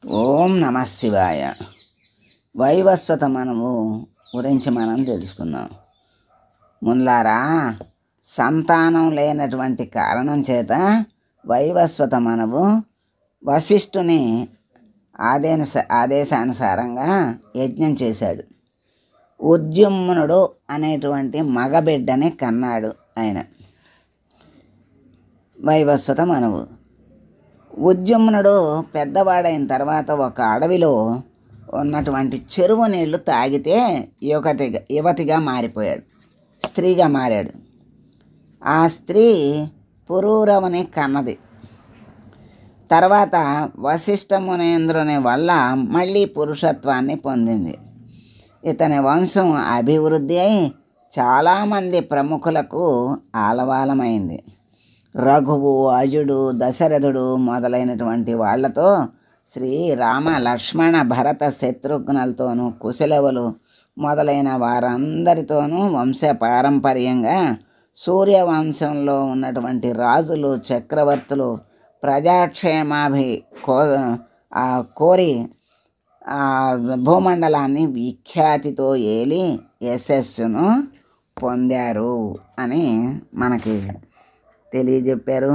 ఓం నమ శివాయ. వైవస్వత మనము గురించి మనం తెలుసుకుందాం. ముల్లారా, సంతానం లేనటువంటి కారణం చేత వైవస్వత మనము వశిష్ఠుని ఆదేశానుసారంగా యజ్ఞం చేశాడు. ఉద్యుమ్నుడు అనేటువంటి మగబిడ్డని కన్నాడు ఆయన వైవస్వత మనవు. ఉద్యుమ్నుడు పెద్దవాడైన తర్వాత ఒక అడవిలో ఉన్నటువంటి చెరువు నీళ్లు తాగితే యువతిగా మారిపోయాడు, స్త్రీగా మారాడు. ఆ స్త్రీ పురూరవుని కన్నది. తర్వాత వశిష్ఠ మునేంద్రుని వల్ల మళ్ళీ పురుషత్వాన్ని పొందింది. ఇతని వంశం అభివృద్ధి అయి చాలామంది ప్రముఖులకు ఆలవాలమైంది. రఘువు, అజుడు, దశరథుడు మొదలైనటువంటి వాళ్లతో శ్రీరామ, లక్ష్మణ, భరత, శత్రుఘ్నులతోనూ, కుశలవులు మొదలైన వారందరితోనూ వంశపారంపర్యంగా సూర్యవంశంలో ఉన్నటువంటి రాజులు, చక్రవర్తులు ప్రజాక్షేమాభి కోరి భూమండలాన్ని విఖ్యాతితో ఏలి యశస్సును పొందారు అని మనకి తెలియజెప్పారు.